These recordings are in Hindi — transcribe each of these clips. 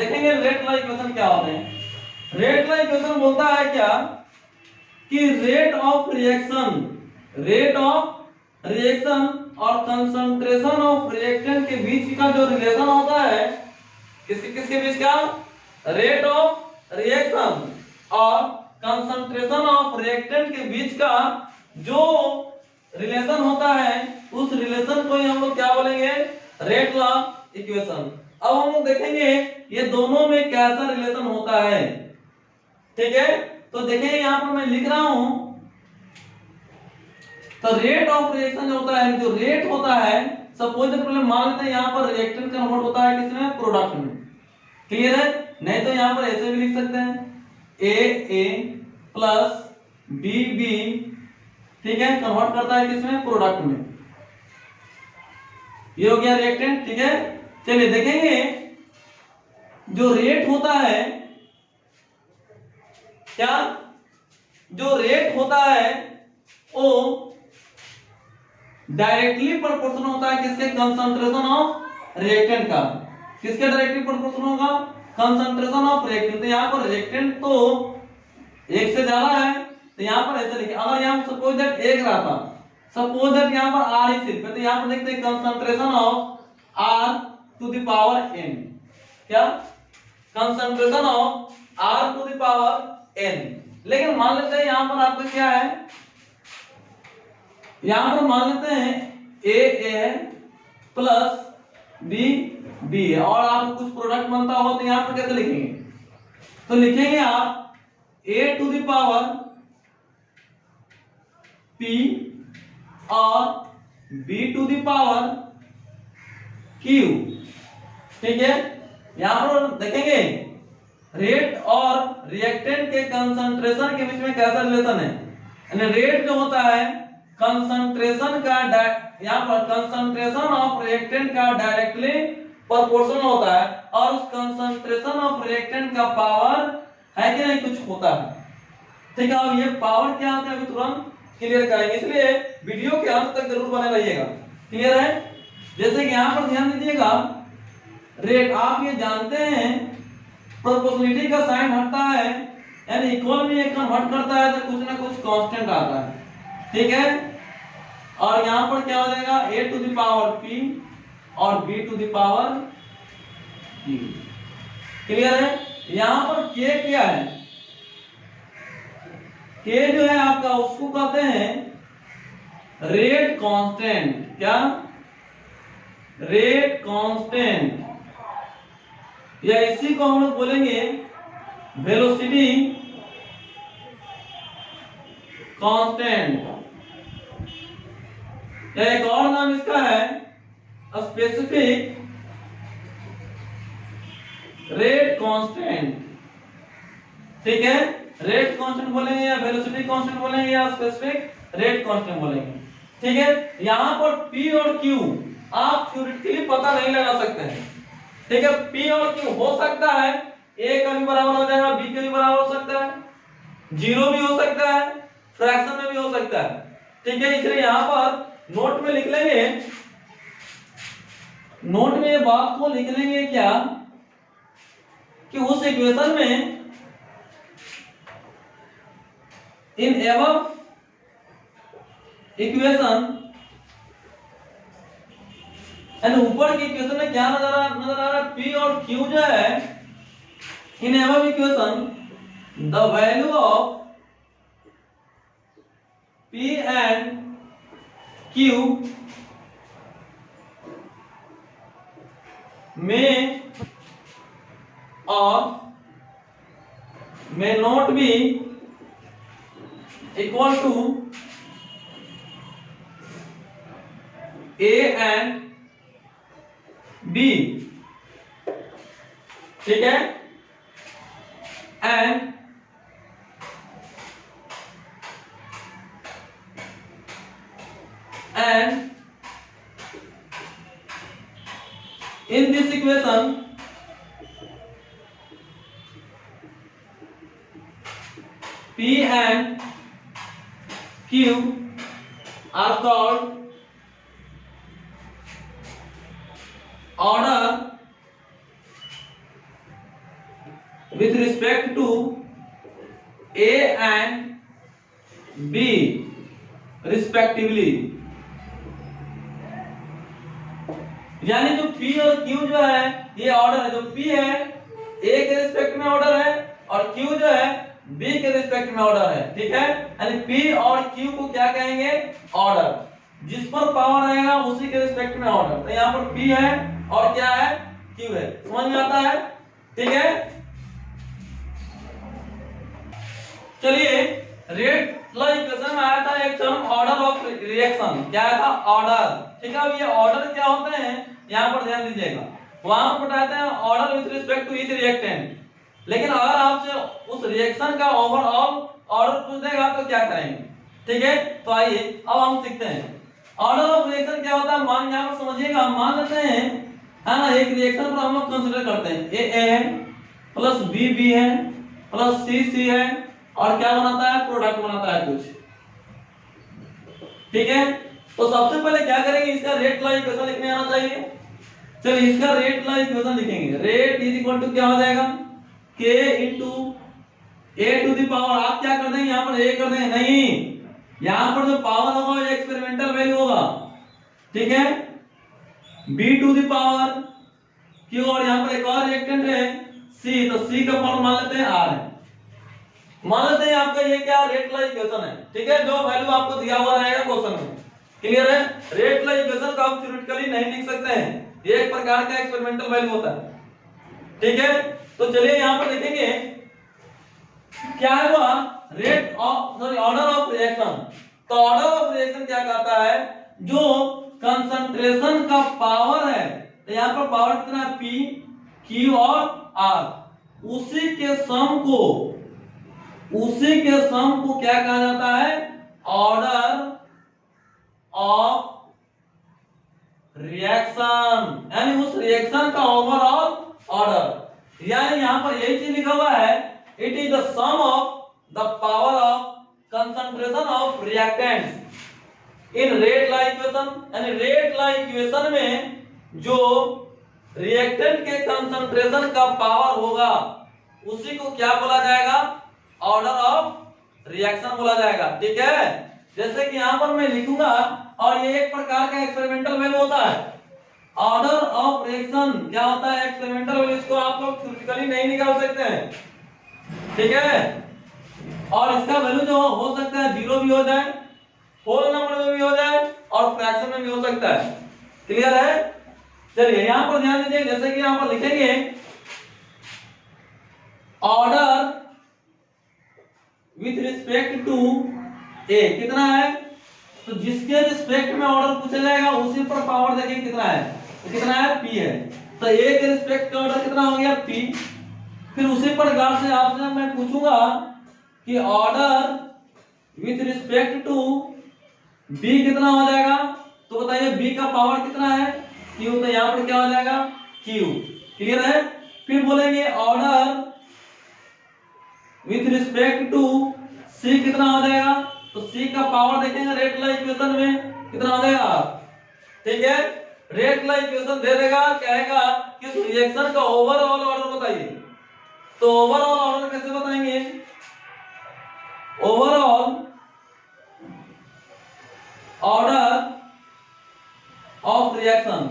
देखेंगे रेट लॉ इक्वेशन क्या होते हैं। रेट लॉ इक्वेशन बोलता है क्या कि रेट ऑफ रिएक्शन और कंसंट्रेशन ऑफ रिएक्टेंट के बीच का जो रिलेशन होता है, किसके बीच का, रेट ऑफ रिएक्शन और कंसंट्रेशन ऑफ रिएक्टेंट के बीच का जो रिलेशन होता है, उस रिलेशन को ही हम लोग क्या बोलेंगे, रेट लॉ इक्वेशन। अब हम लोग देखेंगे ये दोनों में कैसा रिलेशन होता है। ठीक है, तो देखेंगे यहां पर मैं लिख रहा हूं, तो रेट ऑफ रिएक्शन जो होता है, जो रेट होता है, सपोज प्रॉब्लम मान लेते हैं यहां पर रिएक्टेंट कन्वर्ट होता है किसमें, प्रोडक्ट में। क्लियर है, नहीं तो यहां पर ऐसे भी लिख सकते हैं ए प्लस बी, ठीक है, कन्वर्ट करता है किसमें, प्रोडक्ट में। ये हो गया रिएक्टेंट। ठीक है, चलिए देखेंगे जो रेट होता है, क्या, जो रेट होता है वो डायरेक्टली प्रोपोर्शनल होता है किसके, कंसंट्रेशन ऑफ रिएक्टेंट का। किसके डायरेक्टली प्रोपोर्शनल होगा, कंसंट्रेशन ऑफ रिएक्टेंट। तो यहां पर रिएक्टेंट तो एक से ज्यादा है, तो यहां पर ऐसे लिखे, अगर यहां सपोज दैट एक रहता, सपोज दैट यहां पर आर ही सिर्फ है, तो यहां पर लिखते हैं concentration of R to the power n. क्या, concentration of R to the power n. लेकिन मान लेते हैं यहां पर आपका क्या है, यहां पर मान लेते हैं ए प्लस बी है, और आप कुछ प्रोडक्ट बनता हो तो यहां पर कैसे लिखेंगे, तो लिखेंगे आप A to the power P और B to the power Q. ठीक है, यहां पर देखेंगे रेट और रिएक्टेंट के कंसंट्रेशन के बीच में कैसा रिलेशन है, यानी रेट जो होता है कंसंट्रेशन का, यहां पर कंसंट्रेशन ऑफ रिएक्टेंट का डायरेक्टली प्रोपोर्शनल होता है, और उस कंसंट्रेशन ऑफ रिएक्टेंट का पावर है कि नहीं कुछ होता है। ठीक है, और ये पावर क्या होता है अभी तुरंत क्लियर करेंगे, इसलिए वीडियो के अंत तक जरूर बने रहिएगा। क्लियर है, जैसे कि यहां पर ध्यान दीजिएगा, रेट आप ये जानते हैं प्रोपोर्शनलिटी का साइन हटता है, यानी इक्वल में एक कन्वर्ट करता है तो कुछ ना कुछ कांस्टेंट आता है। ठीक है, और यहां पर क्या हो जाएगा, a to the power p और b to the power q। Clear है, यहां पर k क्या है, k जो है आपका उसको कहते हैं रेट कांस्टेंट। क्या, रेट कांस्टेंट, या इसी को हम लोग बोलेंगे वेलोसिटी कांस्टेंट, या एक और नाम इसका है स्पेसिफिक रेट कांस्टेंट। ठीक है, रेट कांस्टेंट बोलेंगे या वेलोसिटी कांस्टेंट बोलेंगे या स्पेसिफिक रेट कांस्टेंट बोलेंगे। ठीक है, यहां पर P और Q आप थ्योरेटिकली पता नहीं लगा सकते हैं। ठीक है, P और Q हो सकता है A का भी बराबर हो जाएगा, B का भी बराबर हो सकता है, जीरो भी हो सकता है, फ्रैक्शन में भी हो सकता है। ठीक है, इसलिए यहां पर नोट में लिख लेंगे, नोट में ये बात को लिख लेंगे क्या कि उस इक्वेशन में इन एबव इक्वेशन, यानी ऊपर की इक्वेशन में क्या नजर आ रहा है, P और Q जो है, in above equation the value of P and Q may or may not be equal to A and B। ठीक है, and in this equation P and Q are called order with respect to A and B respectively। यानी जो P और Q जो है ये ऑर्डर है, जो P है A के रिस्पेक्ट में ऑर्डर है और Q जो है B के रिस्पेक्ट में ऑर्डर है, ठीक है। यानी P और Q को क्या कहेंगे, ऑर्डर, जिस पर पावर आएगा उसी के रिस्पेक्ट में ऑर्डर। तो यहाँ पर P है और क्या है, Q है, समझ में आता है, ठीक है। चलिए रेट लॉ इक्वेशन में आया था एक टर्म ऑर्डर ऑफ रिएक्शन, क्या था, ऑर्डर, ठीक है। अब ये ऑर्डर क्या होते हैं यहाँ पर ध्यान दीजिएगा, वहां पर बताते हैं order with respect to each reactant, लेकिन अगर आपसे उस रिएक्शन का ओवरऑल ऑर्डर पूछ देगा तो क्या करेंगे, ठीक है। तो आइए अब हम सीखते हैं ऑर्डर ऑफ रिएक्शन क्या होता है। मान यहाँ पर समझिएगा, मान लेते हैं है ना, एक रिएक्शन पर हम लोग कंसीडर करते हैं ए है प्लस बी है प्लस सी है और क्या बनाता है, प्रोडक्ट बनाता है कुछ, ठीक है। तो सबसे पहले क्या करेंगे, इसका रेट लॉ इक्वेशन लिखने आना चाहिए। चलिए इसका रेट लॉ इक्वेशन लिखेंगे, रेट इज इक्वल टू क्या हो जाएगा, k into a to the power, आप क्या कर देंगे यहाँ पर a कर देंगे, नहीं, यहाँ पर जो पावर होगा वो एक्सपेरिमेंटल वैल्यू होगा, ठीक है, b to the power q, और यहाँ पर एक और रिएक्टेंट है c, तो c का पावर मान लेते हैं r है। मान लेते हैं आपका ये क्या रेट लॉ इक्वेशन है, ठीक है, जो वैल्यू आपको दिया हुआ रहेगा क्वेश्चन में, क्लियर है। रेट लॉ इक्वेशन को आप थ्योरेटिकली नहीं लिख सकते हैं, ये एक प्रकार का एक्सपेरिमेंटल वैल्यू होता है, ठीक है। तो चलिए यहाँ पर देखेंगे क्या है हुआ, rate of sorry order of reaction. तो ऑर्डर ऑफ रिएक्शन क्या कहता है, जो कंसंट्रेशन का पावर है, तो यहाँ पर पावर कितना है, P Q और R, उसी के सम को क्या कहा जाता है, ऑर्डर ऑफ रिएक्शन, यानी उस रिएक्शन का ओवरऑल ऑर्डर। यानी यहाँ पर यही चीज लिखा हुआ है, it is the sum of the power of concentration of reactants in rate law equation. यानी रेट लॉ इक्वेशन में जो रिएक्टेंट के कंसंट्रेशन का पावर होगा उसी को क्या बोला जाएगा, ऑर्डर ऑफ रिएक्शन बोला जाएगा, ठीक है। जैसे कि यहाँ पर मैं लिखूंगा, और ये एक प्रकार का एक्सपेरिमेंटल वैल्यू होता है, ऑर्डर ऑफ रिएक्शन क्या होता है, एक्सपेरिमेंटल वैल्यू, इसको आप लोग थ्योरेटिकली नहीं निकाल सकते हैं, ठीक है। और इसका वैल्यू जो हो सकता है जीरो भी हो जाए, होल नंबर में भी हो जाए और फ्रैक्शन में भी हो सकता है, क्लियर है। चलिए यहाँ पर ध्यान दीजिए, जैसे कि यहाँ पर लिखेंगे order with respect to a कितना है, तो जिसके रिस्पेक्ट में ऑर्डर पूछा जाएगा उसी पर पावर देखिए कितना है, तो कितना है, P है। तो ए के रिस्पेक्ट का ऑर्डर कितना हो गया, P। फिर उसी प्रकार से आपसे मैं पूछूंगा कि order with respect to B कितना हो जाएगा, तो बताइए B का पावर कितना है, Q, तो यहाँ पर क्या हो जाएगा, Q, क्लियर है। फिर बोलेंगे order with respect to C कितना हो जाएगा, तो C का पावर देखेंगे रेट लॉ इक्वेशन में कितना हो जाएगा, ठीक है। रेट लॉ इक्वेशन दे देगा, कहेगा कि रिएक्शन का ओवरऑल ऑर्डर बताइए, तो ओवरऑल ऑर्डर कैसे बताएंगे, overall order of reaction,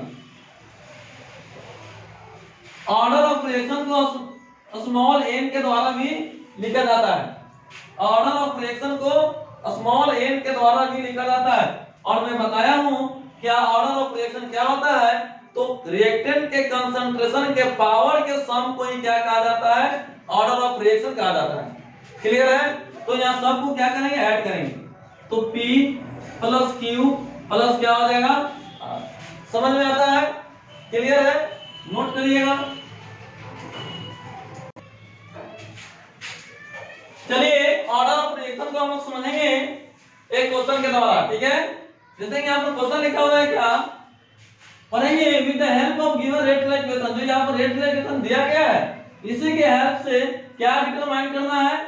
order of reaction को स्मॉल n के द्वारा भी लिखा जाता है, ऑर्डर ऑफ रिएक्शन को स्मॉल n के द्वारा भी लिखा जाता है। और मैं बताया हूं क्या ऑर्डर ऑफ रिएक्शन क्या होता है, तो रिएक्टेंट के कंसंट्रेशन के पावर के सम को ही क्या कहा जाता है, ऑर्डर ऑफ रिएक्शन कहा जाता है, क्लियर है। तो यहाँ सबको क्या करेंगे, ऐड करेंगे, तो P प्लस Q प्लस क्या हो जाएगा, समझ में आता है, क्लियर है, नोट करिएगा। चलिए ऑर्डर ऑफ रिएक्शन को हम लोग समझेंगे एक क्वेश्चन के द्वारा, ठीक है। जैसे कि यहाँ पर क्वेश्चन लिखा हुआ है, क्या पढ़ेंगे, with the help of given rate law equation, जो यहाँ पर रेट लॉ इक्वेशन दिया गया है इसी के हेल्प से क्या डिटरमाइन करना है,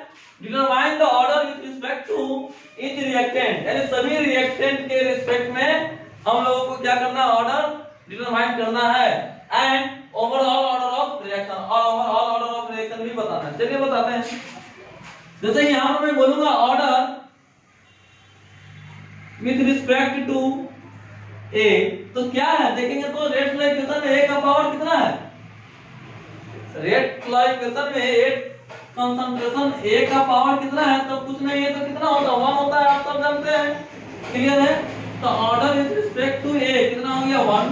determine the order with respect to each reactant, यानी सभी रिएक्टेंट के रिस्पेक्ट में हम लोगों को क्या करना है, ऑर्डर डिटरमाइन करना है, and overall order of reaction, और overall order of reaction reaction भी बताना है। चलिए बताते हैं। जैसे यहाँ पर मैं बोलूंगा ऑर्डर विथ रिस्पेक्ट टू ए, तो क्या है देखेंगे तो रेट लाइक इक्वेशन में ए का पावर कितना है, रेट लाइक इक्वेशन में ए कंसंट्रेशन ए का पावर कितना है, तो कुछ नहीं है तो कितना होता है, 1 होता है, आप सब जानते हैं। क्लियर है। तो order with respect to a कितना हो गया 1।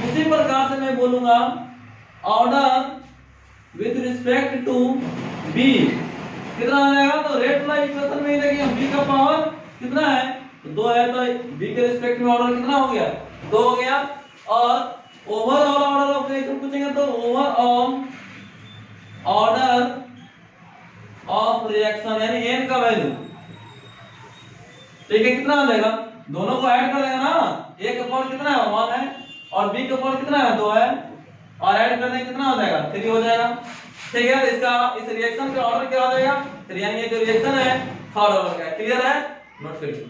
उसी प्रकार से मैं बोलूंगा order with respect to b कितना हो जाएगा, तो रेट लाइक इक्वेशन में देखिए बी का पावर कितना है, तो 2 है, तो बी के रिस्पेक्ट में ऑर्डर कितना हो गया 2 हो गया। और ओवरऑल ऑर्डर ऑफ रिएक्शन पूछेंगे तो ओवरऑल ऑर्डर ऑफ रिएक्शन यानी n का वैल्यू, ठीक है, कितना आ जाएगा, दोनों को ऐड कर देगा ना, a का पावर कितना है 1 है और b का पावर कितना है 2 है, और ऐड कर देंगे कितना हो जाएगा 3 हो जाएगा। ठीक है, तो इसका इस रिएक्शन का ऑर्डर क्या हो जाएगा, फिर यानी ये जो रिएक्शन है थर्ड ऑर्डर का है। क्लियर है, नोट करिए।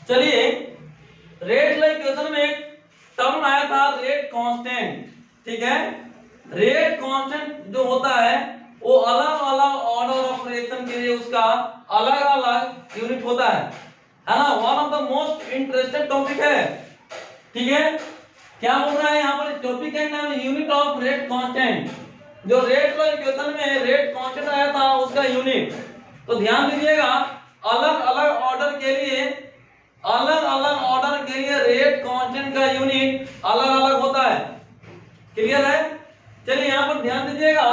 चलिए रेट लाइक इक्वेशन में एक टर्म आया था रेट कांस्टेंट। ठीक है, रेट कांस्टेंट जो होता है वो अलग अलग ऑर्डर ऑफ रिएक्शन के लिए उसका अलग अलग यूनिट होता है ना। One of the most interested topic है। ठीक है, क्या बोल रहा है यहाँ पर, टॉपिक का नाम है यूनिट ऑफ रेट कांस्टेंट। जो रेट लाइक इक्वेशन में रेट कांस्टेंट आया था उसका यूनिट, तो ध्यान दीजिएगा अलग अलग ऑर्डर के लिए रेट कांस्टेंट का यूनिट अलग अलग होता है। क्लियर है। चलिए यहाँ पर ध्यान दीजिएगा,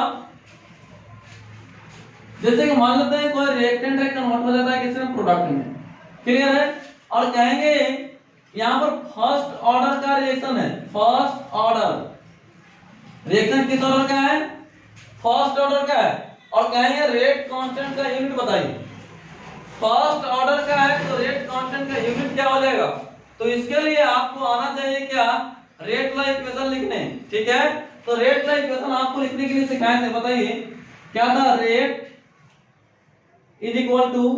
जैसे कि मान लेते हैं कोई रिएक्टेंट है कन्वर्ट हो जाता है किसी में प्रोडक्ट में। क्लियर है, और कहेंगे यहाँ पर फर्स्ट ऑर्डर का रिएक्शन है, फर्स्ट ऑर्डर रिएक्शन किस ऑर्डर का है, फर्स्ट ऑर्डर का है, और कहेंगे रेट कांस्टेंट का यूनिट बताइए। फर्स्ट ऑर्डर का है तो रेट कांस्टेंट का यूनिट क्या हो जाएगा, तो इसके लिए आपको आना चाहिए क्या, रेट लाइक इक्वेशन लिखने। ठीक है, तो रेट लाइक इक्वेशन आपको लिखने के लिए सिखाए थे, बताइए क्या था, रेट इज इक्वल टू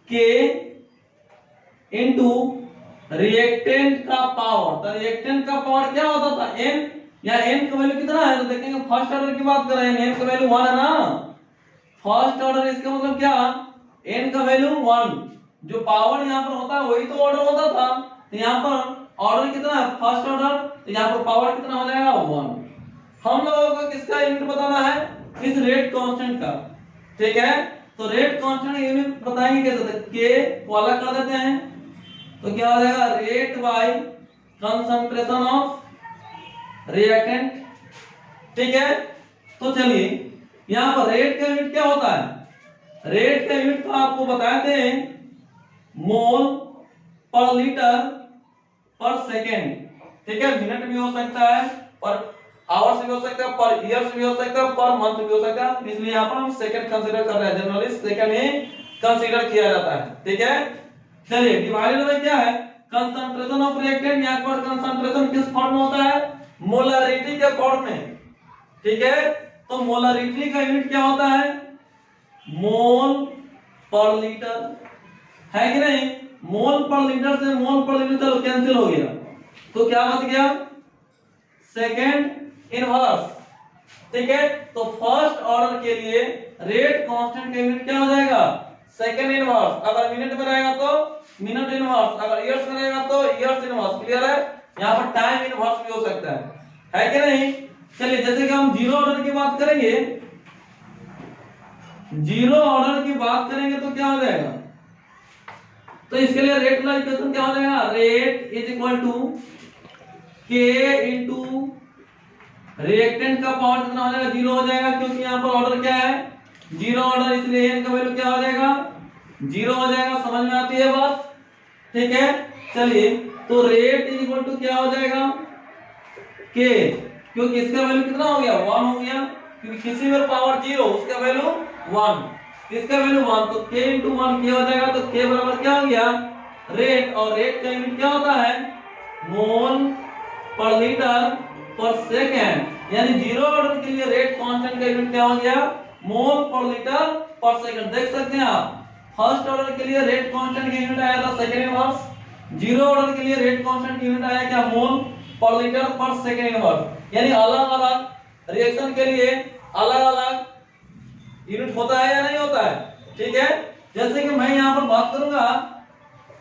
के इनटू रिएक्टेंट का पावर। तो रिएक्टेंट का पावर क्या होता था n, या n का वैल्यू कितना है, तो देखेंगे फर्स्ट ऑर्डर की बात कर रहे हैं, n का वैल्यू 1 है ना, फर्स्ट ऑर्डर, इसका मतलब क्या, n का वैल्यू 1, जो पावर यहाँ पर होता है वही तो ऑर्डर होता था, तो यहाँ पर ऑर्डर कितना है फर्स्ट ऑर्डर, तो यहाँ पर पावर कितना हो जाएगा 1। हम लोगों को किसका यूनिट बताना है, इस रेट कांस्टेंट का। ठीक है, तो रेट कांस्टेंट यूनिट बताएंगे कैसे, के को अलग कर देते हैं, तो क्या हो जाएगा rate by concentration of reactant. ठीक है, तो चलिए यहाँ पर रेट का यूनिट क्या होता है, रेट का यूनिट तो आपको बताए थे मोल पर लीटर पर सेकेंड। ठीक है, मिनट भी हो सकता है, पर आवर्स भी हो सकता है, पर ईयर्स भी हो सकता है, पर मंथ भी हो सकता है, इसलिए यहाँ पर हम सेकंड कंसीडर कर रहे हैं, जनरली सेकंड ही कंसीडर किया जाता है। ठीक है, चलिए डिवाइडेड बाय क्या है, कंसंट्रेशन ऑफ रिएक्टेंट, यहाँ पर कंसंट्रेशन किस फॉर्म में होता है, मोलरिटी के फॉर्म में। ठीक है, तो मोलरिटी का यूनिट क्या होता है, मोल पर लीटर, है कि नहीं, मोल पर लीटर से मोल पर लीटर चलो कैंसिल हो गया, तो क्या बच गया सेकंड इनवर्स। ठीक है, तो फर्स्ट ऑर्डर के लिए रेट कांस्टेंट का यूनिट क्या हो जाएगा सेकंड इनवर्स, अगर मिनट में रहेगा तो मिनट इनवर्स, अगर ईयर्स में रहेगा तो ईयर्स इनवर्स। क्लियर है, यहाँ पर टाइम इनवर्स भी हो सकता है कि नहीं। चलिए जैसे कि हम जीरो ऑर्डर की बात करेंगे, जीरो ऑर्डर की बात करेंगे तो क्या हो जाएगा, तो इसके लिए रेट का इक्वेशन क्या हो जाएगा, रेट इज इक्वल टू के इनटू रिएक्टेंट का पावर कितना हो जाएगा 0 हो जाएगा, क्योंकि यहाँ पर ऑर्डर क्या है जीरो ऑर्डर, इसलिए n का वैल्यू क्या हो जाएगा 0 हो जाएगा। समझ में आती है बात। ठीक है, चलिए तो रेट इज इक्वल टू क्या हो जाएगा k, क्योंकि इसका वैल्यू कितना हो गया 1 हो गया, क्योंकि किसी में पावर 0 उसका वैल्यू 1, इसका वैल्यू 1, तो k into 1 क्या हो जाएगा, तो k बराबर क्या हो गया रेट, और रेट का यूनिट क्या होता है मोल पर लीटर पर सेकेंड, यानी जीरो ऑर्डर के लिए रेट कांस्टेंट का यूनिट क्या हो गया मोल पर लीटर पर सेकेंड। देख सकते हैं आप, फर्स्ट ऑर्डर के लिए रेट कांस्टेंट का यूनिट आया था सेकेंड इनवर्स, जीरो ऑर्डर के लिए रेट कांस्टेंट का यूनिट आया क्या मोल पर लीटर पर सेकंड इनवर्स, यानी अलग अलग रिएक्शन के लिए अलग अलग यूनिट होता है या नहीं होता है। ठीक है, जैसे कि मैं यहाँ पर बात करूंगा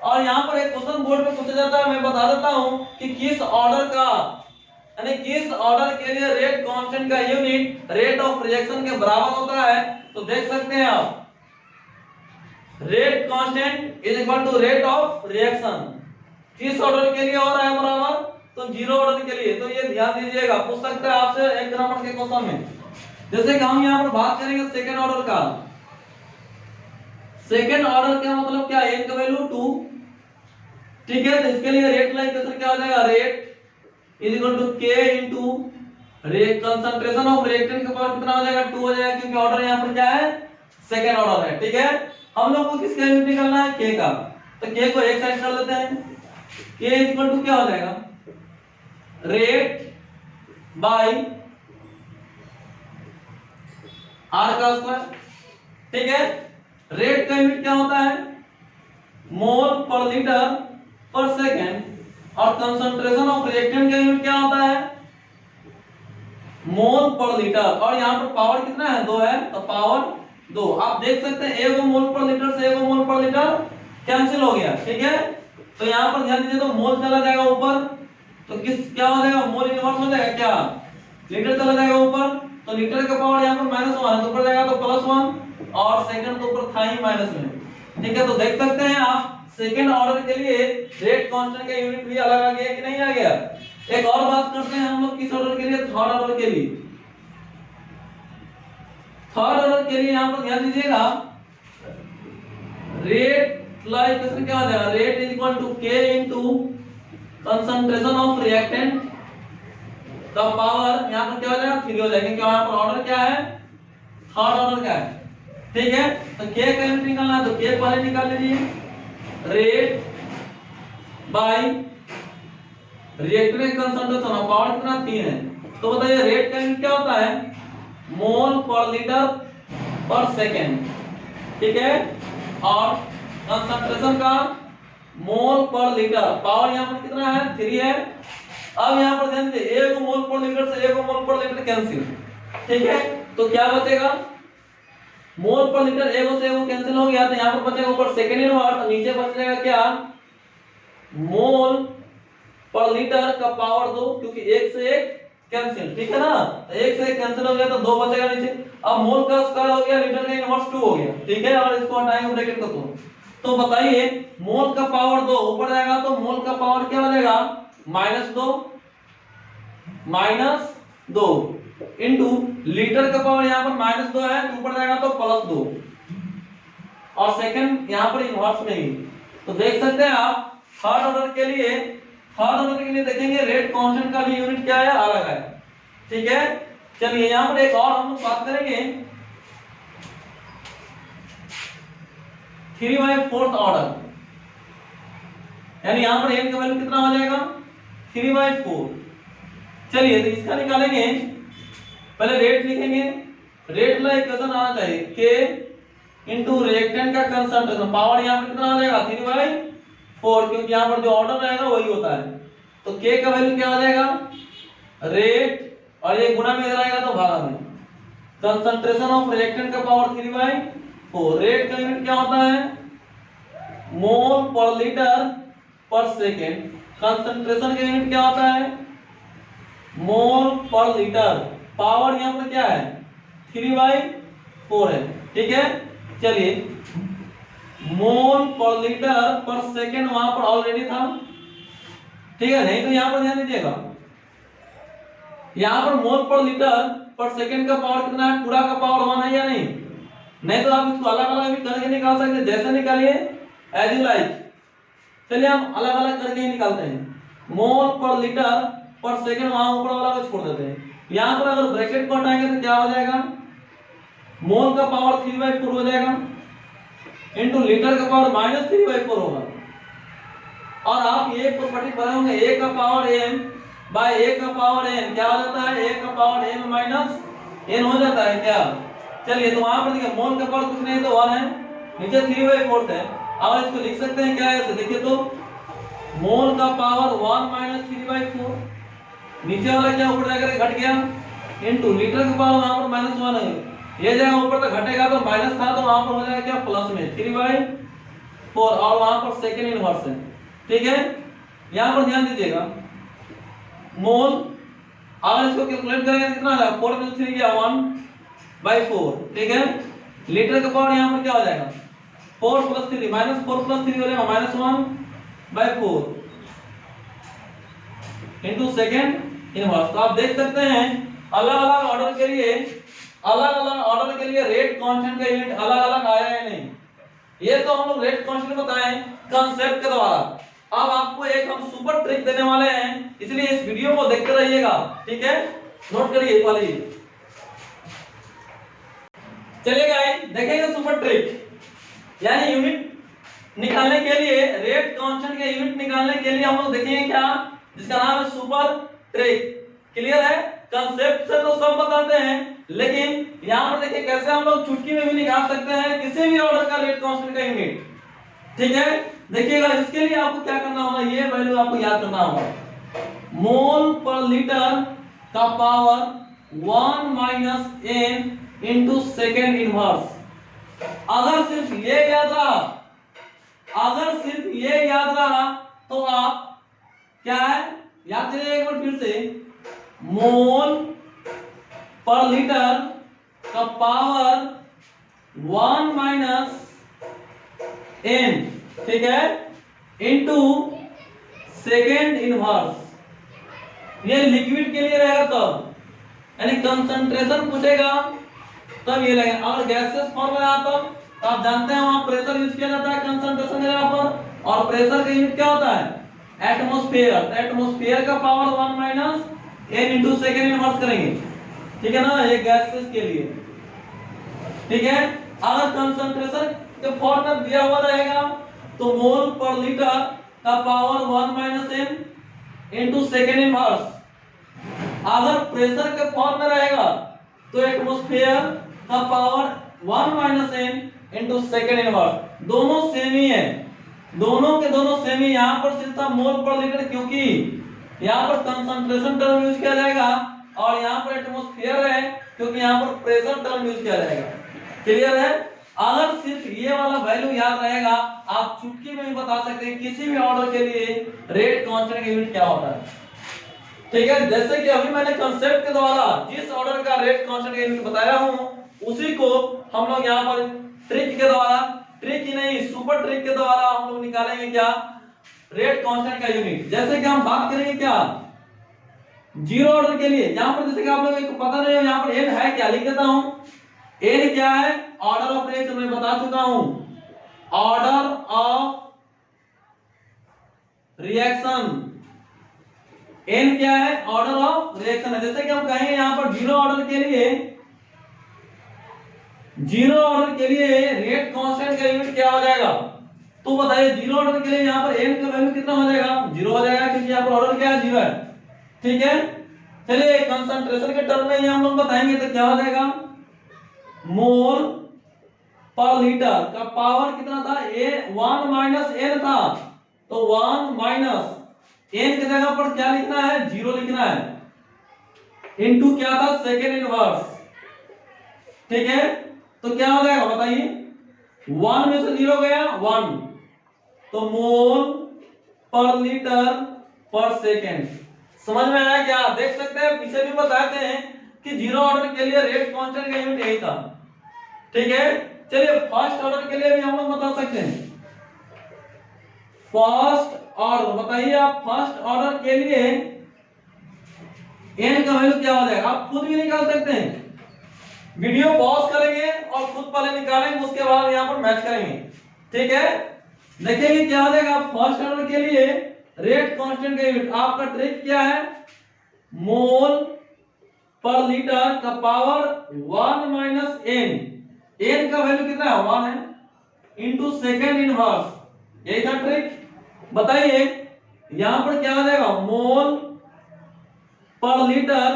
और यहाँ पर एक क्वेश्चन बोर्ड पे पूछा जाता है, मैं बता देता हूँ कि किस ऑर्डर का, यानी किस ऑर्डर के लिए रेट कांस्टेंट का यूनिट रेट ऑफ रिएक्शन के बराबर होता है। तो देख सकते हैं आप, rate constant is equal to rate of reaction, किस ऑर्डर के लिए हो रहा है बराबर, तो जीरो ऑर्डर के लिए। तो ये ध्यान दीजिएगा, पूछ सकता है आपसे एक नंबर के क्वेश्चन में। जैसे कि हम यहाँ पर बात करेंगे सेकेंड ऑर्डर का, सेकेंड ऑर्डर का मतलब क्या, n का वैल्यू 2। ठीक है, तो इसके लिए रेट लाइन कैसे क्या हो जाएगा, rate is equal to k into rate concentration of reactant का पावर कितना हो जाएगा, 2 हो जाएगा, क्योंकि ऑर्डर यहाँ पर क्या है, सेकेंड ऑर्डर है। ठीक है, हम लोग को किसका यूनिट निकालना है, k का, तो k को एक साइड कर देते हैं, k इज इक्वल टू क्या हो जाएगा, रेट बाय r का स्क्वायर। ठीक है, रेट का यूनिट क्या होता है, मोल पर लीटर पर सेकेंड, और कंसंट्रेशन ऑफ रिएक्टेंट का यूनिट क्या होता है, मोल पर लीटर, और यहाँ पर पावर कितना है, 2 है, तो पावर 2। आप देख सकते हैं 1 मोल पर लीटर से 1 मोल पर लीटर कैंसिल हो गया। ठीक है, तो यहाँ पर ध्यान दीजिए, तो मोल चला जाएगा ऊपर, तो किस क्या हो जाएगा, मोल इनवर्स हो जाएगा क्या, लीटर चला जाएगा ऊपर, तो लीटर का पावर यहाँ पर -1 है, तो ऊपर जाएगा तो +1, और सेकंड तो ऊपर था ही माइनस में। ठीक है, तो देख सकते हैं आप सेकंड ऑर्डर के लिए रेट कांस्टेंट का यूनिट भी अलग आ गया कि नहीं आ गया। एक और बात करते हैं हम लोग किस ऑर्डर के लिए, थर्ड ऑर्डर के लिए। थर्ड ऑर्डर के लिए यहाँ पर ध्यान दीजिएगा, रेट लाइक कैसे क्या हो जाएगा, rate is equal to k into concentration of reactant का पावर, यहाँ पर क्या हो जाएगा, 3 हो जाएगा, क्योंकि यहाँ पर ऑर्डर क्या है, थर्ड ऑर्डर का है। ठीक है, तो k का यूनिट निकालना है, तो k पहले निकाल लीजिए, rate by reactant concentration of power कितना, 3 है, तो बताइए रेट का यूनिट क्या होता है, मोल पर लीटर पर सेकेंड। ठीक है, और कंसंट्रेशन का मोल पर लीटर, पावर यहाँ पर कितना है, 3 है। अब यहाँ पर ध्यान दीजिए, 1 मोल पर लीटर से 1 मोल पर लीटर कैंसिल। ठीक है, तो क्या बचेगा, मोल पर लीटर 1 से 1 कैंसिल हो गया, तो यहाँ पर बचेगा ऊपर सेकेंड इनवर्स, नीचे बच जाएगा क्या, मोल पर लीटर का पावर 2, क्योंकि 1 से 1 कैंसिल। ठीक है ना, तो 1 से 1 कैंसिल हो गया तो 2 बचेगा नीचे। अब मोल का स्क्वायर हो गया, लीटर का इनवर्स 2 हो गया। ठीक है, और इसको हटाएंगे ब्रैकेट को, तो बताइए मोल का पावर 2 ऊपर जाएगा, तो मोल का पावर क्या हो जाएगा, -2 इनटू लीटर का पावर यहाँ पर -2 है, तो ऊपर जाएगा तो +2, और सेकंड यहाँ पर इनवर्स में ही। तो देख सकते हैं आप थर्ड ऑर्डर के लिए देखेंगे रेट कांस्टेंट का भी यूनिट क्या है, अलग है। ठीक है, चलिए यहाँ पर एक और हम लोग बात करेंगे 3/4 ऑर्डर, यानी यहाँ पर n का वैल्यू कितना हो जाएगा, 3/4। चलिए तो इसका निकालेंगे, पहले रेट लिखेंगे, रेट ला इक्वेशन आना चाहिए, k इनटू रिएक्टेंट का कंसंट्रेशन, पावर यहाँ पर कितना हो जाएगा, 3/4, क्योंकि यहाँ पर जो ऑर्डर रहेगा वही होता है। तो k का वैल्यू क्या हो जाएगा, रेट, और ये गुना में इधर आएगा तो भागा में, कंसंट्रेशन ऑफ रिएक्टेंट का पावर 3/4। रेट का यूनिट क्या होता है, मोल पर लीटर पर सेकेंड, कंसंट्रेशन का यूनिट क्या होता है, मोल पर लीटर, पावर यहाँ पर क्या है, 3/4 है। ठीक है, चलिए मोल पर लीटर पर सेकेंड वहां पर ऑलरेडी था। ठीक है, नहीं तो यहाँ पर ध्यान दीजिएगा, यहाँ पर मोल पर लीटर पर सेकेंड का पावर कितना है, पूरा का पावर 1 है या नहीं तो आप इसको अलग अलग भी करके निकाल सकते हैं, जैसे निकालिए एज यू लाइक। चलिए हम अलग अलग करके ही निकालते हैं, मोल पर लीटर पर सेकेंड वहां ऊपर वाला को छोड़ देते हैं। यहाँ पर अगर ब्रैकेट को हटाएंगे तो क्या हो जाएगा, मोल का पावर 3/4 हो जाएगा, इनटू लीटर का पावर -3/4 होगा। और आप ये प्रॉपर्टी पढ़े होंगे, a का पावर m बाय a का पावर n क्या हो जाता है, a का पावर m माइनस n हो जाता है क्या। चलिए तो वहां पर देखिए मोल का पावर कुछ नहीं तो 1 है, नीचे 3/4 है। अब इसको लिख सकते हैं क्या है, देखिए तो मोल का पावर 1 - 3/4 नीचे वाला क्या ऊपर जाकर घट गया, इनटू लीटर के पावर वहां पर -1 है, ये जगह ऊपर तक घटेगा तो माइनस था तो वहां पर हो जाएगा क्या प्लस में 3/4 और वहां पर सेकंड इनवर्स है। ठीक है, यहां पर ध्यान दीजिएगा मोल अगर इसको कैलकुलेट करेंगे कितना आ जाएगा 4 में 3 गया 1/4। ठीक है, लीटर का पावर यहां पर क्या हो जाएगा 4 + 3 -4 + 3 हो जाएगा -1/4 इनटू सेकंड इनवर्स। तो आप देख सकते हैं अलग-अलग ऑर्डर के लिए रेट कांस्टेंट का यूनिट अलग-अलग आया है नहीं। ये तो हम लोग रेट कांस्टेंट बताएं कांसेप्ट के द्वारा। अब आपको एक हम सुपर ट्रिक देने वाले हैं, इसलिए इस वीडियो को देखते रहिएगा। ठीक है, नोट करिए पहले। चलिए गाइस देखेंगे सुपर ट्रिक, यानी यूनिट निकालने के लिए रेट कांस्टेंट का यूनिट निकालने के लिए हम लोग देखेंगे क्या, जिसका नाम है सुपर ट्रिक। क्लियर है, कांसेप्ट से तो सब बताते हैं, लेकिन यहां पर देखिए कैसे हम लोग चुटकी में भी निकाल सकते हैं किसी भी ऑर्डर का रेट कांस्टेंट का यूनिट। ठीक है, देखिएगा इसके लिए आपको क्या करना होगा, ये वैल्यू आपको याद करना होगा, मोल पर लीटर का power 1 - n into second inverse. अगर सिर्फ ये याद रहा तो आप क्या है याद करिए एक बार फिर से, मोल पर लीटर का पावर 1 - n, ठीक है, इनटू सेकेंड इनवर्स। ये लिक्विड के लिए रहेगा तब, यानी कंसंट्रेशन पूछेगा तब ये लगेगा। अगर गैसेस फॉर्म में आता तो आप जानते हैं वहां प्रेशर यूज किया जाता है कंसंट्रेशन के जगह पर, और प्रेशर का यूनिट क्या होता है एटमॉस्फेयर। एटमॉस्फेयर का power 1 - n into second inverse करेंगे। ठीक है ना, ये गैसेस के लिए। ठीक है, अगर कंसंट्रेशन के फॉर्म में दिया हुआ रहेगा तो मोल पर लीटर का power 1 - n into second inverse. अगर प्रेशर के फॉर्म में रहेगा तो एटमॉस्फेयर का power 1 - n into second inverse. दोनों सेम ही है, दोनों के दोनों सेम ही। यहां पर सिर्फ मोल पर लीटर, क्योंकि यहां पर कंसंट्रेशन टर्म यूज किया जाएगा और यहां पर एटमॉस्फेयर है क्योंकि यहां पर प्रेशर टर्म यूज किया जाएगा। क्लियर है, अगर सिर्फ ये वाला वैल्यू याद रहेगा आप चुटकी में भी बता सकते हैं किसी भी ऑर्डर के लिए रेट कांस्टेंट का यूनिट क्या होता है। ठीक है, जैसे कि अभी मैंने कांसेप्ट के द्वारा जिस ऑर्डर का रेट कांस्टेंट का यूनिट बताया हूं उसी को हम लोग यहां पर ट्रिक के द्वारा, ट्रिक ही नहीं सुपर ट्रिक के द्वारा हम लोग निकालेंगे क्या रेट कांस्टेंट का यूनिट। जैसे कि हम बात करेंगे क्या जीरो ऑर्डर के लिए, यहां पर जैसे कि आप लोगों को पता नहीं है यहां पर n है क्या, लिख देता हूं। n क्या है, ऑर्डर ऑफ रिएक्शन मैं बता चुका हूं, ऑर्डर ऑफ रिएक्शन। n क्या है, ऑर्डर ऑफ रिएक्शन है। जैसे कि हम कहेंगे यहां पर जीरो ऑर्डर के लिए रेट कांस्टेंट का यूनिट क्या हो जाएगा, तो बताइए जीरो ऑर्डर के लिए यहां पर n का वैल्यू कितना हो जाएगा, जीरो हो जाएगा, क्योंकि यहां पर ऑर्डर क्या है, जीरो है। ठीक है, चलिए कंसंट्रेशन के टर्म में ये हम लोग बताएंगे तो क्या हो जाएगा, मोल पर लीटर का पावर कितना था, 1 - n था, तो 1 - n की जगह पर क्या लिखना है, जीरो लिखना है, इनटू क्या था सेकेंड इनवर्स। ठीक है, तो क्या हो जाएगा बताइए, 1 में से 0 गया 1, तो मोल पर लीटर पर सेकेंड। समझ में आया क्या, देख सकते हैं पीछे भी बताते हैं कि जीरो ऑर्डर के लिए रेट कांस्टेंट का यूनिट यही था। ठीक है, चलिए फर्स्ट ऑर्डर के लिए भी हम लोग बता सकते हैं। फर्स्ट ऑर्डर बताइए आप, फर्स्ट ऑर्डर के लिए n का वैल्यू क्या हो जाएगा, आप खुद भी निकाल सकते हैं। वीडियो पॉज करेंगे और खुद पहले निकालेंगे, उसके बाद यहां पर मैच करेंगे। ठीक है, देखेंगे क्या हो जाएगा फर्स्ट ऑर्डर के लिए रेट कांस्टेंट का यूनिट। आपका ट्रिक क्या है, मोल पर लीटर का पावर 1 - n, n का वैल्यू कितना है 1 है, इनटू सेकंड इनवर्स। यही था ट्रिक। बताइए यहां पर क्या हो जाएगा, मोल पर लीटर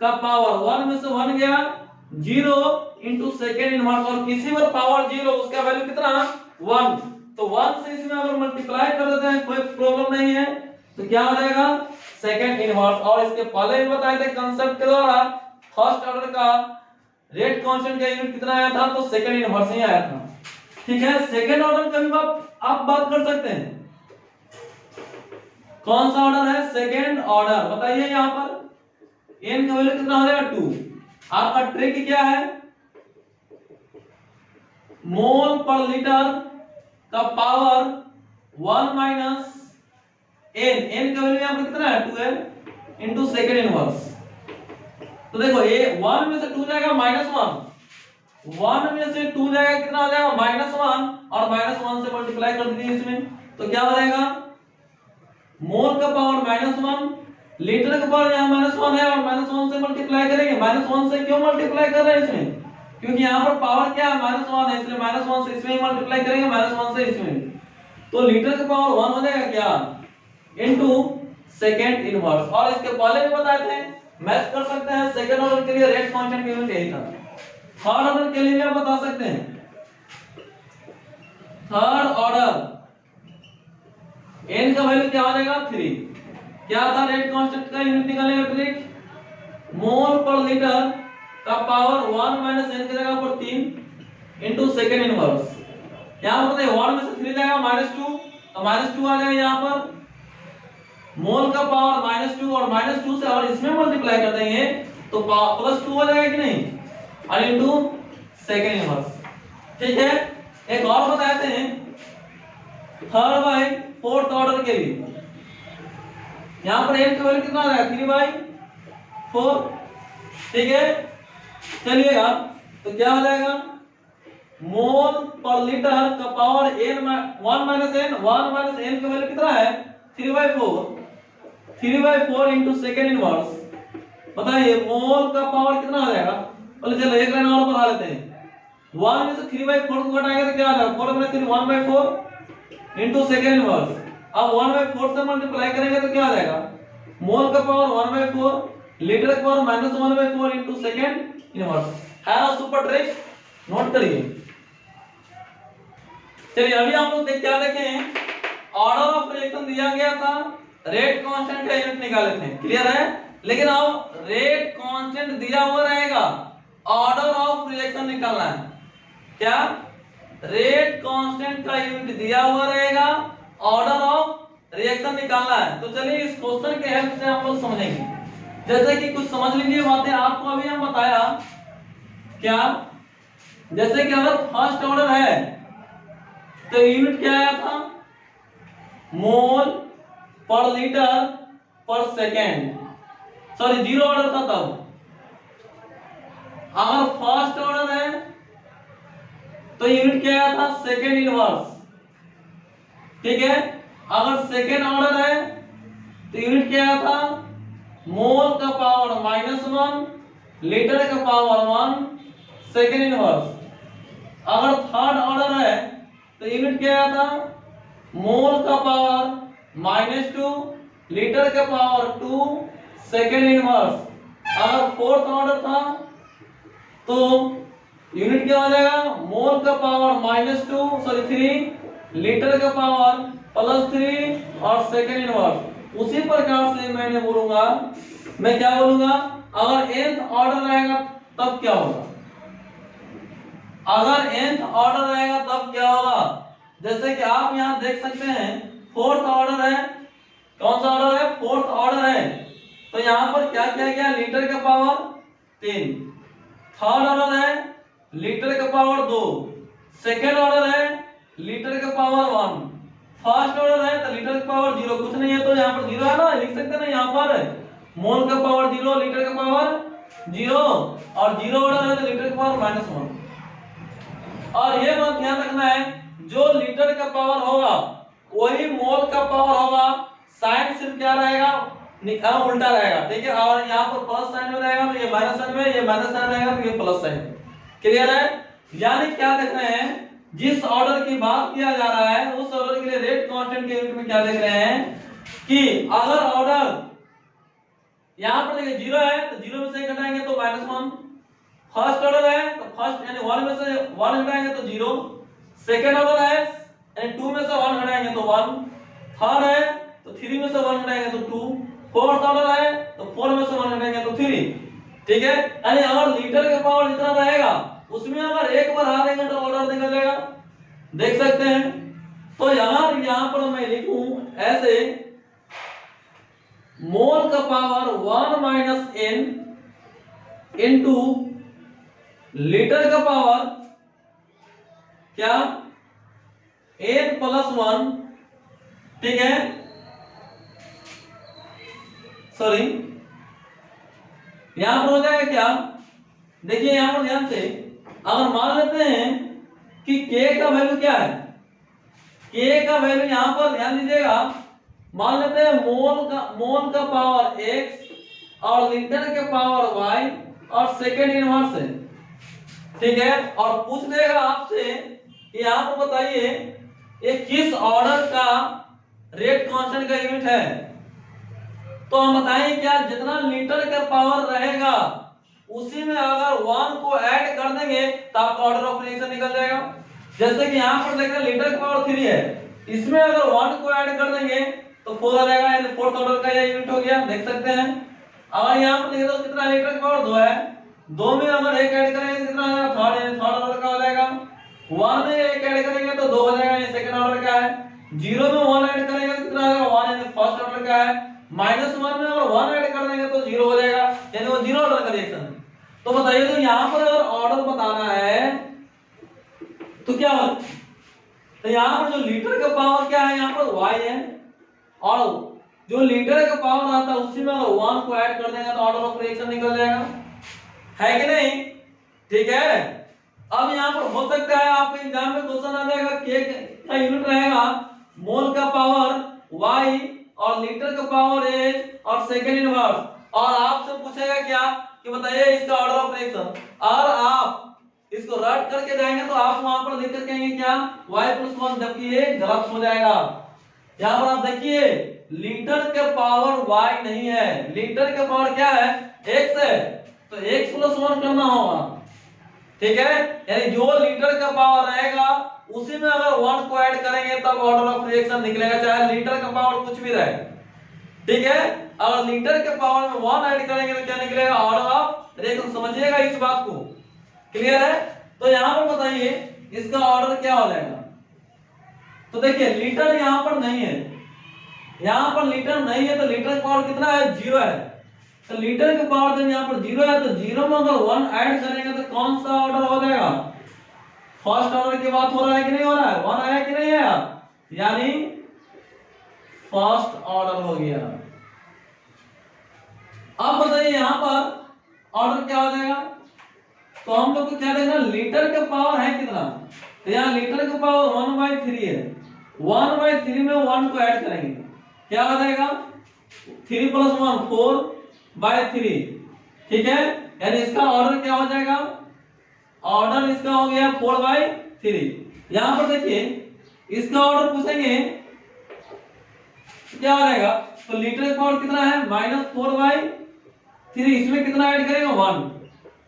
का पावर 1 में से 1 गया 0 इनटू सेकंड इनवर्स, और किसी पर पावर 0 उसका वैल्यू कितना 1, तो 1 से इसमें अगर मल्टीप्लाई कर देते हैं कोई प्रॉब्लम नहीं है, तो क्या हो जाएगा सेकंड इनवर्स। और इसके पहले भी बताए थे कांसेप्ट के द्वारा फर्स्ट ऑर्डर का रेट कांस्टेंट का यूनिट कितना आया था, तो सेकंड इनवर्स ही आया था। ठीक है, सेकंड ऑर्डर का भी आप बात कर सकते हैं। कौन सा ऑर्डर है, सेकंड ऑर्डर। बताइए यहां पर n का वैल्यू कितना हो जाएगा 2। आपका ट्रिक क्या है, मोल पर लीटर का पावर 1 माइनस n का वैल्यू यहां पर कितना है 2 है इनटू सेकंड इनवर्स। तो देखो ये 1 में से 2 जाएगा -1, 1 में से 2 जाएगा कितना हो जाएगा -1, और -1 से मल्टीप्लाई कर दीजिए इसमें, तो क्या हो जाएगा मोल का पावर -1, लीटर का पावर यहाँ -1 है, और -1 से मल्टीप्लाई करेंगे। -1 से क्यों मल्टीप्लाई कर रहे हैं इसमें, क्योंकि यहाँ पर पावर क्या है -1 है, इसलिए -1 से इसमें मल्टीप्लाई करेंगे, -1 से इसमें, तो लीटर का पावर 1 हो जाएगा क्या इनटू सेकंड इनवर्स। और इसके पहले भी बताए थे मैच कर सकते हैं, सेकंड ऑर्डर के लिए रेट कांस्टेंट की यूनिट यही था। थर्ड ऑर्डर के लिए भी आप बता सकते हैं, थर्ड ऑर्डर n का वैल्यू क्या हो जाएगा 3। क्या था रेट कांस्टेंट का यूनिट निकालने का ट्रिक, मोल पर लीटर का पावर 1 माइनस n की जगह पर 3 इनटू सेकंड इनवर्स। यहां पर देखिए 1 में से 3 जाएगा -2, तो -2 आ जाएगा यहां पर, मोल का पावर -2 और -2 से और इसमें मल्टीप्लाई कर देंगे तो +2 हो जाएगा कि नहीं, और इनटू सेकंड इनवर्स। ठीक है, एक और बताते हैं थर्ड बाय फोर्थ ऑर्डर के लिए। यहां पर n का वैल्यू कितना आ जाएगा 3/4। ठीक है, चलिएगा तो क्या हो जाएगा मोल पर लीटर का power n 1 minus n, 1 minus n का वैल्यू कितना है 3/4, 3/4 इनटू सेकंड इनवर्स। बताइए मोल का पावर कितना आ जाएगा, पहले चलो एक लाइन और बढ़ा लेते हैं। 1 में से 3/4 को घटाएंगे तो क्या आ जाएगा 4 में 3 1/4 इनटू सेकंड इनवर्स। अब 1/4 से मल्टीप्लाई करेंगे तो क्या आ जाएगा मोल का पावर 1/4, लीटर का पावर -1/4 इनटू सेकंड इनवर्स। है ना सुपर ट्रिक, नोट करिए। चलिए अभी हम लोग क्या देखें, ऑर्डर ऑफ रिएक्शन दिया गया था, रेट कांस्टेंट का यूनिट निकाले थे, क्लियर है। लेकिन अब रेट कांस्टेंट दिया हुआ रहेगा, ऑर्डर ऑफ रिएक्शन निकालना है। क्या रेट कांस्टेंट का यूनिट दिया हुआ रहेगा, ऑर्डर ऑफ रिएक्शन निकालना है। तो चलिए इस क्वेश्चन के हेल्प से हम लोग समझेंगे। जैसे कि कुछ समझ लीजिए बातें, आपको अभी हम बताया क्या, जैसे कि अगर फर्स्ट ऑर्डर है तो यूनिट क्या आया था मोल पर लीटर पर सेकेंड, सॉरी जीरो ऑर्डर था तब। अगर फर्स्ट ऑर्डर है तो यूनिट क्या आया था सेकेंड इनवर्स। ठीक है, अगर सेकेंड ऑर्डर है तो यूनिट क्या आया था मोल का पावर -1, लीटर का पावर 1, सेकेंड इनवर्स। अगर थर्ड ऑर्डर है तो यूनिट क्या आया था मोल का पावर -2, लीटर का पावर 2, सेकेंड इनवर्स। अगर फोर्थ ऑर्डर था तो यूनिट क्या हो जाएगा मोल का पावर -3, लीटर का पावर +3 और सेकेंड इनवर्स। उसी प्रकार से मैंने बोलूंगा, मैं क्या बोलूंगा, अगर nth ऑर्डर रहेगा तब क्या होगा, अगर nth ऑर्डर रहेगा तब क्या होगा। जैसे कि आप यहां देख सकते हैं फोर्थ ऑर्डर है, कौन सा ऑर्डर है फोर्थ ऑर्डर है, तो यहां पर क्या किया गया लीटर का पावर 3, थर्ड ऑर्डर है लीटर का पावर 2, सेकेंड ऑर्डर है लीटर का पावर 1, फर्स्ट ऑर्डर है तो लीटर का पावर 0, कुछ नहीं है तो यहाँ पर 0 है ना, लिख सकते हैं ना यहाँ पर मोल का पावर 0, लीटर का पावर 0, और 0 ऑर्डर है तो लीटर का पावर -1। और ये बात ध्यान रखना है जो लीटर का पावर होगा वही मोल का पावर होगा, साइन सिर्फ क्या रहेगा उल्टा रहेगा। ठीक है, और यहाँ पर प्लस साइन में रहेगा तो ये माइनस साइन में, ये माइनस साइन रहेगा तो ये प्लस साइन। क्लियर है, यानी क्या देख रहे हैं, जिस ऑर्डर की बात किया जा रहा है उस ऑर्डर के लिए रेट कांस्टेंट के यूनिट में क्या देख रहे हैं कि अगर ऑर्डर यहां पर देखिए 0 है तो 0 में से घटाएंगे तो -1, फर्स्ट ऑर्डर है तो फर्स्ट यानी 1 में से 1 घटाएंगे तो 0, सेकंड ऑर्डर है यानी 2 में से 1 घटाएंगे तो 1, थर्ड है तो 3 में से 1 घटाएंगे तो 2, फोर्थ ऑर्डर है तो 4 में से 1 घटाएंगे तो 3। ठीक है, यानी अगर लीटर का पावर जितना रहेगा उसमें अगर एक बार हाथ देंगे तो ऑर्डर निकल जाएगा, देख सकते हैं। तो यहां पर मैं लिखूं ऐसे, मोल का power 1 minus n into litre का पावर क्या n प्लस 1। ठीक है, सॉरी यहां पर हो जाएगा क्या, देखिए यहां पर ध्यान से, अगर मान लेते हैं कि k का वैल्यू क्या है, k का वैल्यू यहां पर ध्यान दीजिएगा, मान लेते हैं मोल का पावर x और लीटर के पावर y और सेकेंड इनवर्स है। ठीक है, और पूछ देगा आपसे कि यहां पर बताइए ये किस ऑर्डर का रेट कांस्टेंट का यूनिट है। तो हम बताएं क्या, जितना लीटर का पावर रहेगा उसी में अगर 1 को ऐड कर देंगे तो आपका ऑर्डर ऑफ रिएक्शन निकल जाएगा। जैसे कि यहां पर देख रहे हैं लीटर का पावर 3 है, इसमें अगर 1 को ऐड कर देंगे तो 4 आ जाएगा, यानी फोर्थ ऑर्डर का ये यूनिट हो गया, देख सकते हैं। अगर यहां पर देखो कितना लीटर का पावर 2 है, 2 में अगर 1 ऐड करेंगे कितना आ जाएगा, थर्ड, यानी थर्ड ऑर्डर का हो जाएगा। 1 में 1 ऐड करेंगे तो 2 हो जाएगा, यानी सेकंड ऑर्डर का है। 0 में 1 ऐड करेंगे तो कितना आ जाएगा, 1, यानी फर्स्ट ऑर्डर का है। -1 में अगर 1 ऐड कर देंगे तो 0 हो जाएगा, यानी वो जीरो ऑर्डर का रिएक्शन है। तो बताइए, तो यहां पर अगर ऑर्डर बताना है तो क्या हो, तो यहां पर जो लीटर का पावर क्या है, यहां पर y है, और जो लीटर का पावर आता है उसी में अगर 1 को ऐड कर देंगे तो ऑर्डर ऑफ रिएक्शन निकल जाएगा, है कि नहीं। ठीक है, अब यहां पर हो सकता है आपके एग्जाम में क्वेश्चन आ जाएगा, k का यूनिट रहेगा मोल का पावर y और लीटर का पावर h और सेकंड इनवर्स, और आपसे पूछेगा क्या कि बताइए इसका ऑर्डर ऑफ रिएक्शन। अगर आप इसको रट करके जाएंगे तो आप वहां पर लिख कर कहेंगे क्या, y + 1, जबकि ये गलत हो जाएगा। यहां पर आप देखिए लीटर के पावर y नहीं है, लीटर के पावर क्या है, x है, तो x + 1 करना होगा। ठीक है, यानी जो लीटर का पावर रहेगा उसी में अगर 1 को ऐड करेंगे तब ऑर्डर ऑफ रिएक्शन निकलेगा, चाहे लीटर का पावर कुछ भी रहे। ठीक है, अगर लीटर के पावर में 1 ऐड करेंगे तो क्या निकलेगा, ऑर्डर ऑफ रिएक्शन। समझिएगा इस बात को, क्लियर है। तो यहां पर बताइए इसका ऑर्डर क्या हो जाएगा। तो देखिए लीटर यहां पर नहीं है, यहां पर लीटर नहीं है, तो लीटर का पावर कितना है, 0 है। तो लीटर के पावर जब यहां पर 0 है तो 0 में अगर 1 ऐड करेंगे तो कौन सा ऑर्डर हो जाएगा, फर्स्ट ऑर्डर की बात हो रहा है कि नहीं हो रहा है, 1 आया कि नहीं आया, यानी फर्स्ट ऑर्डर हो गया। अब बताइए यहां पर ऑर्डर क्या हो जाएगा, तो हम लोग को क्या देखना, लीटर का पावर है कितना, तो यहाँ लीटर का पावर 1/3 है, 1/3 में 1 को ऐड करेंगे क्या हो जाएगा, 3 + 1 4/3। ठीक है, यानी इसका ऑर्डर क्या हो जाएगा, ऑर्डर इसका हो गया 4/3। यहां पर देखिए इसका ऑर्डर पूछेंगे क्या हो जाएगा, तो लीटर का पावर कितना है, -4/3, इसमें कितना ऐड करेंगे, 1।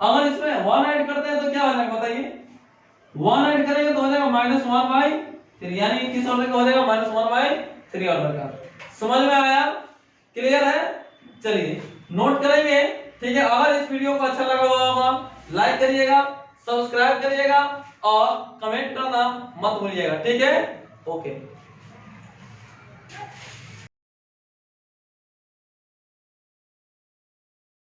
अगर इसमें 1 ऐड करते हैं तो क्या हो जाएगा बताइए, 1 ऐड करेंगे तो हो जाएगा -1/3, यानी किस ऑर्डर का हो जाएगा, -1/3 ऑर्डर का। समझ में आया, क्लियर है। चलिए नोट करेंगे। ठीक है, अगर इस वीडियो को अच्छा लगा होगा लाइक करिएगा, सब्सक्राइब करिएगा और कमेंट करना मत भूलिएगा। ठीक है, ओके।